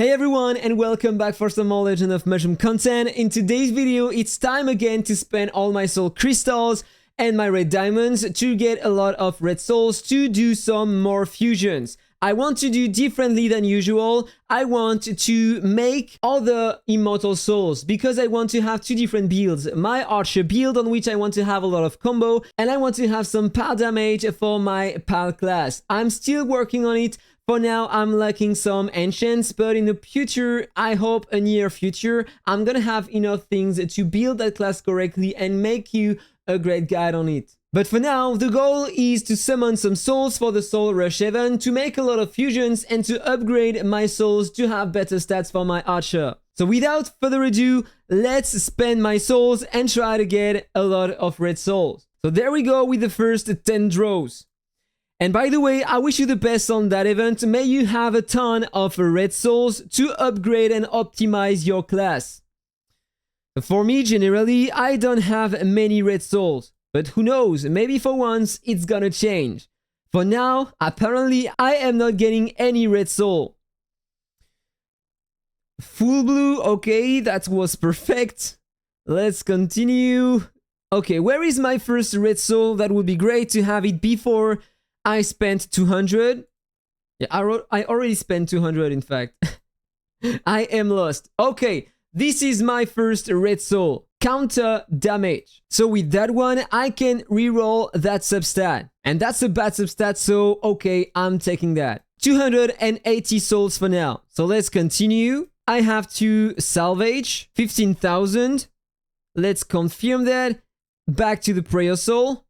Hey everyone, and welcome back for some more Legend of Mushroom content. In today's video, it's time again to spend all my soul crystals and my red diamonds to get a lot of red souls to do some more fusions. I want to do differently than usual. I want to make other immortal souls because I want to have two different builds. My archer build on which I want to have a lot of combo, and I want to have some pal damage for my pal class. I'm still working on it. For now, I'm lacking some ancients, but in the future, I hope a near future, I'm gonna have enough things to build that class correctly and make you a great guide on it. But for now, the goal is to summon some souls for the Soul Rush Heaven, to make a lot of fusions and to upgrade my souls to have better stats for my archer. So without further ado, let's spend my souls and try to get a lot of red souls. So there we go with the first 10 draws. And by the way, I wish you the best on that event. May you have a ton of red souls to upgrade and optimize your class. For me, generally, I don't have many red souls. But who knows, maybe for once, it's gonna change. For now, apparently, I am not getting any red soul. Full blue, okay, that was perfect. Let's continue. Okay, where is my first red soul? That would be great to have it before I spent 200. Yeah, I already spent 200, in fact. I am lost. Okay, this is my first red soul. Counter damage. So with that one, I can reroll that substat. And that's a bad substat, so okay, I'm taking that. 280 souls for now. So let's continue. I have to salvage 15,000. Let's confirm that. Back to the prayer soul.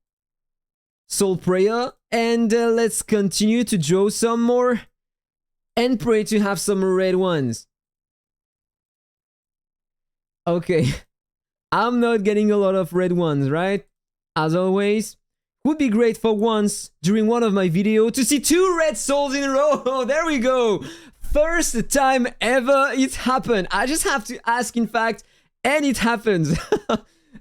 Soul prayer. And let's continue to draw some more and pray to have some red ones. Okay, I'm not getting a lot of red ones, right? As always, would be great for once during one of my videos to see 2 red souls in a row. Oh, there we go. First time ever it happened. I just have to ask, in fact, and it happens.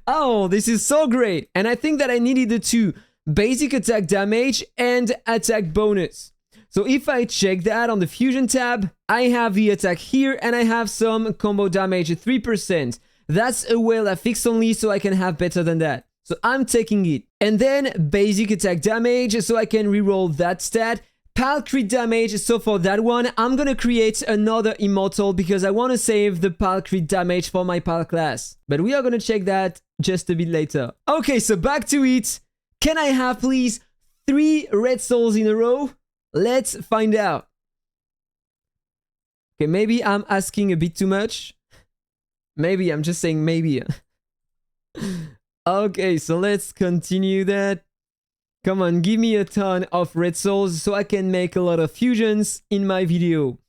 Oh, this is so great. And I think that I needed the 2. Basic attack damage and attack bonus. So if I check that on the fusion tab, I have the attack here and I have some combo damage 3%. That's a whale affix only, so I can have better than that. So I'm taking it. And then basic attack damage, so I can reroll that stat. Pal crit damage, so for that one, I'm gonna create another immortal because I want to save the pal crit damage for my pal class. But we are gonna check that just a bit later. Okay, so back to it. Can I have, please, 3 red souls in a row? Let's find out. Okay, maybe I'm asking a bit too much. Maybe, I'm just saying maybe. Okay, so let's continue that. Come on, give me a ton of red souls so I can make a lot of fusions in my video.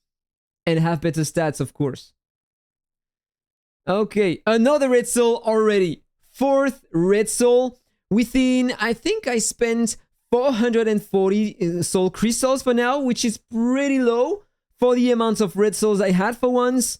And have better stats, of course. Okay, another red soul already. 4th red soul. Within, I think I spent 440 soul crystals for now, which is pretty low for the amount of red souls I had for once.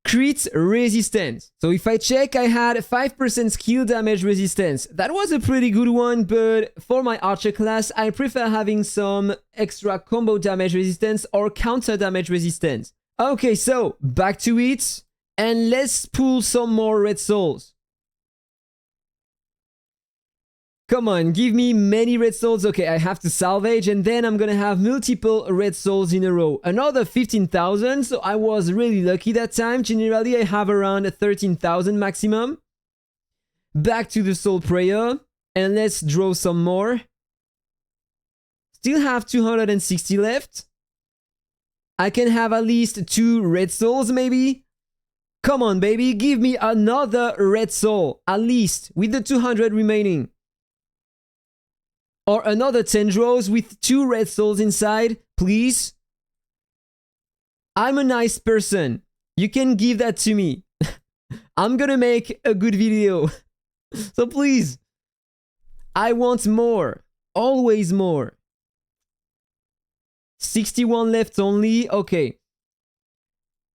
Crit resistance. So if I check, I had 5% skill damage resistance. That was a pretty good one, but for my archer class, I prefer having some extra combo damage resistance or counter damage resistance. Okay, so back to it, and let's pull some more red souls. Come on, give me many red souls. Okay, I have to salvage, and then I'm gonna have multiple red souls in a row. Another 15,000, so I was really lucky that time. Generally, I have around 13,000 maximum. Back to the soul prayer, and let's draw some more. Still have 260 left. I can have at least 2 red souls, maybe. Come on, baby, give me another red soul, at least, with the 200 remaining. Or another 10 draws with 2 red souls inside, please. I'm a nice person. You can give that to me. I'm gonna make a good video. So please. I want more. Always more. 61 left only. Okay.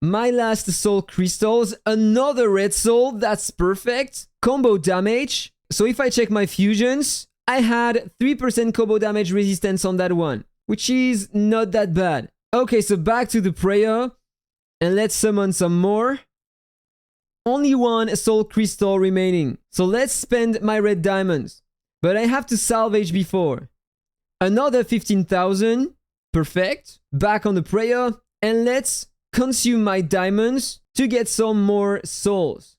My last soul crystals. Another red soul. That's perfect. Combo damage. So if I check my fusions, I had 3% combo damage resistance on that one, which is not that bad. Okay, so back to the prayer. And let's summon some more. Only one soul crystal remaining. So let's spend my red diamonds. But I have to salvage before. Another 15,000. Perfect. Back on the prayer. And let's consume my diamonds to get some more souls.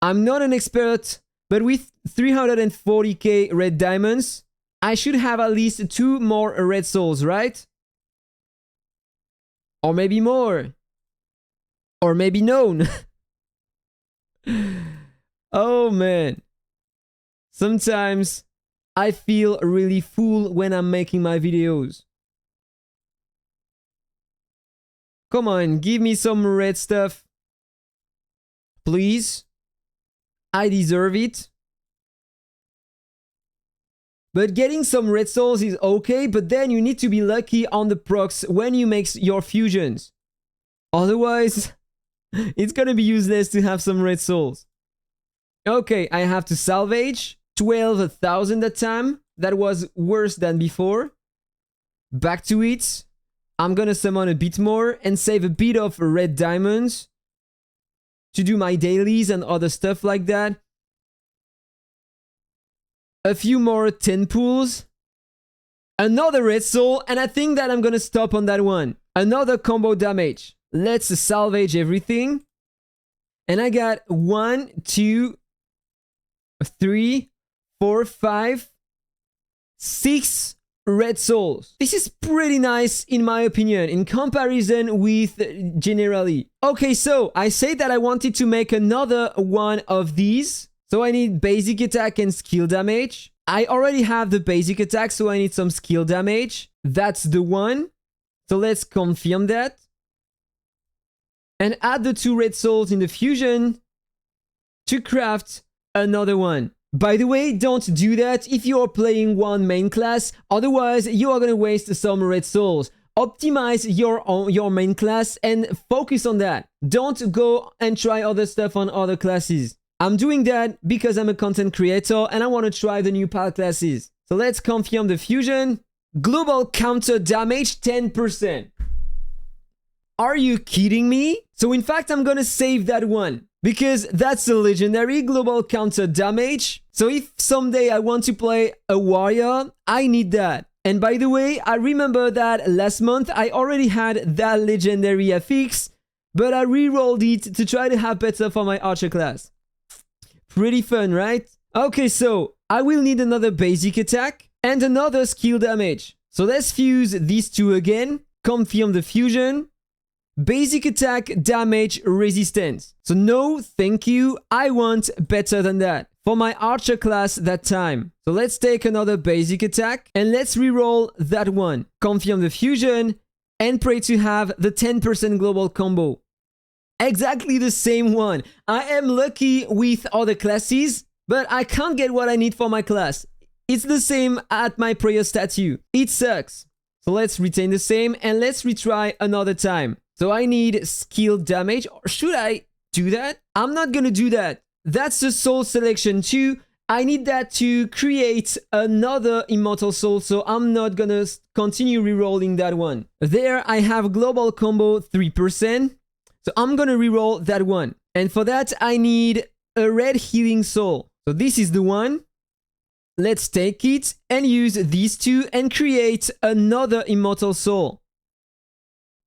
I'm not an expert, but with 340k red diamonds, I should have at least 2 more red souls, right? Or maybe more. Or maybe none. Oh man. Sometimes I feel really full when I'm making my videos. Come on, give me some red stuff. Please. I deserve it. But getting some red souls is okay, but then you need to be lucky on the procs when you make your fusions. Otherwise, it's gonna be useless to have some red souls. Okay, I have to salvage 12,000 that time. That was worse than before. Back to it. I'm gonna summon a bit more and save a bit of red diamonds to do my dailies and other stuff like that. A few more 10 pools. Another red soul, and I think that I'm gonna stop on that one. Another combo damage. Let's salvage everything. And I got 1, 2, 3, 4, 5, 6 red souls. This is pretty nice in my opinion in comparison with generally. Okay, so I said that I wanted to make another one of these. So I need basic attack and skill damage. I already have the basic attack, so I need some skill damage. That's the one. So let's confirm that. And add the 2 red souls in the fusion to craft another one. By the way, don't do that if you are playing one main class, otherwise you are going to waste some red souls. Optimize your main class and focus on that. Don't go and try other stuff on other classes. I'm doing that because I'm a content creator and I want to try the new pal classes. So let's confirm the fusion. Global counter damage 10%. Are you kidding me? So in fact, I'm gonna save that one because that's a legendary global counter damage. So if someday I want to play a warrior, I need that. And by the way, I remember that last month I already had that legendary FX, but I re-rolled it to try to have better for my archer class. Pretty fun, right? Okay, so I will need another basic attack and another skill damage. So let's fuse these two again, confirm the fusion. Basic attack, damage, resistance. So no, thank you. I want better than that for my archer class that time. So let's take another basic attack and let's reroll that one. Confirm the fusion and pray to have the 10% global combo. Exactly the same one. I am lucky with other classes, but I can't get what I need for my class. It's the same at my prayer statue. It sucks. So let's retain the same and let's retry another time. So I need skill damage, or should I do that? I'm not gonna do that. That's a soul selection too. I need that to create another immortal soul, so I'm not gonna continue rerolling that one. There I have global combo 3%, so I'm gonna reroll that one. And for that I need a red healing soul. So this is the one. Let's take it and use these two and create another immortal soul.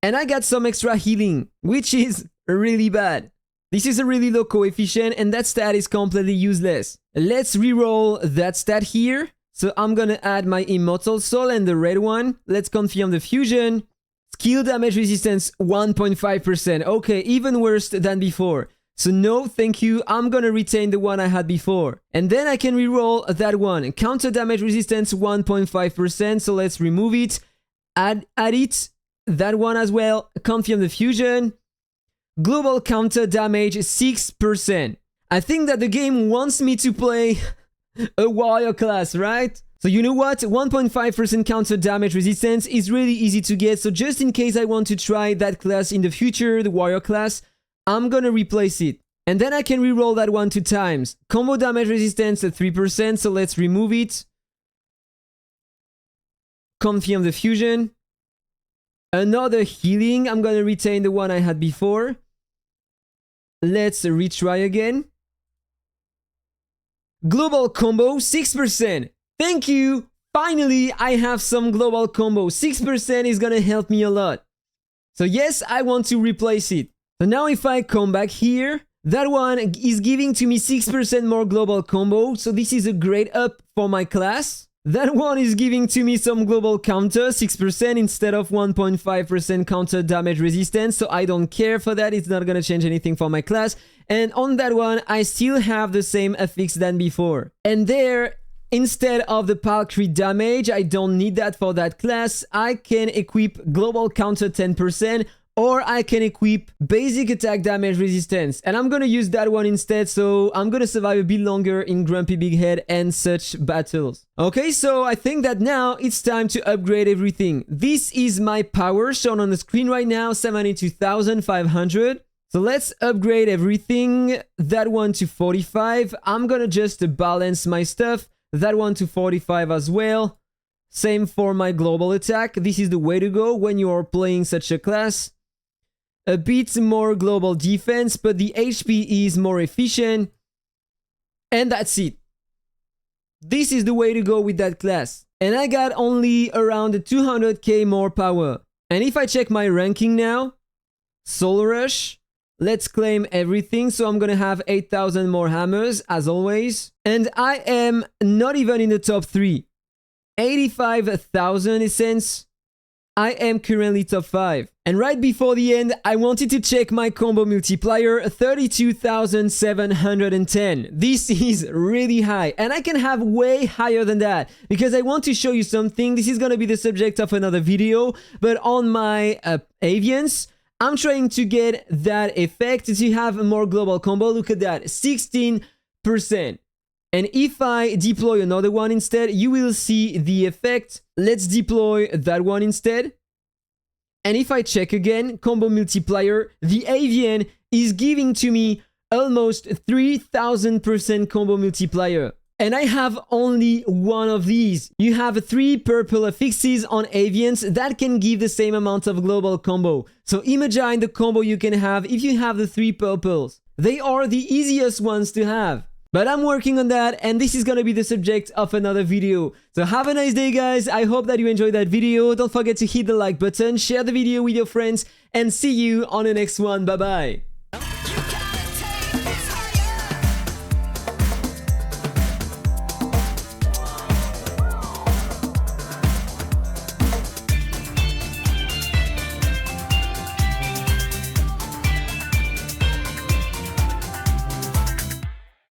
And I got some extra healing, which is really bad. This is a really low coefficient and that stat is completely useless. Let's reroll that stat here. So I'm gonna add my immortal soul and the red one. Let's confirm the fusion. Skill damage resistance 1.5%. Okay, even worse than before. So no, thank you. I'm gonna retain the one I had before. And then I can reroll that one. Counter damage resistance 1.5%. So let's remove it. Add it. That one as well. Confirm the fusion. Global counter damage 6%. I think that the game wants me to play a warrior class, right? So you know what? 1.5% counter damage resistance is really easy to get. So just in case I want to try that class in the future, the warrior class, I'm gonna replace it. And then I can reroll that one 2 times. Combo damage resistance at 3%. So let's remove it. Confirm the fusion. Another healing. I'm gonna retain the one I had before. Let's retry again. Global combo, 6%. Thank you. Finally, I have some global combo. 6% is gonna help me a lot. So yes, I want to replace it. So now if I come back here, that one is giving to me 6% more global combo. So this is a great up for my class. That one is giving to me some global counter, 6% instead of 1.5% counter damage resistance. So I don't care for that. It's not gonna change anything for my class. And on that one, I still have the same affix than before. And there, instead of the pal crit damage, I don't need that for that class. I can equip global counter 10%, or I can equip basic attack damage resistance. And I'm gonna use that one instead, so I'm gonna survive a bit longer in Grumpy Big Head and such battles. Okay, so I think that now it's time to upgrade everything. This is my power shown on the screen right now, 72,500. So let's upgrade everything. That one to 45. I'm gonna just balance my stuff. That one to 45 as well. Same for my global attack. This is the way to go when you are playing such a class. A bit more global defense, but the HP is more efficient. And that's it. This is the way to go with that class. And I got only around 200k more power. And if I check my ranking now, Soul Rush, let's claim everything. So I'm gonna have 8,000 more hammers as always. And I am not even in the top 3. 85,000 essence. I am currently top 5. And right before the end, I wanted to check my combo multiplier, 32,710. This is really high, and I can have way higher than that because I want to show you something. This is going to be the subject of another video, but on my avians, I'm trying to get that effect to have a more global combo. Look at that, 16%. And if I deploy another one instead, you will see the effect. Let's deploy that one instead. And if I check again, combo multiplier, the Avian is giving to me almost 3,000% combo multiplier. And I have only one of these. You have 3 purple affixes on Avians that can give the same amount of global combo. So imagine the combo you can have if you have the 3 purples. They are the easiest ones to have. But I'm working on that, and this is gonna be the subject of another video. So have a nice day, guys. I hope that you enjoyed that video. Don't forget to hit the like button, share the video with your friends, and see you on the next one. Bye bye.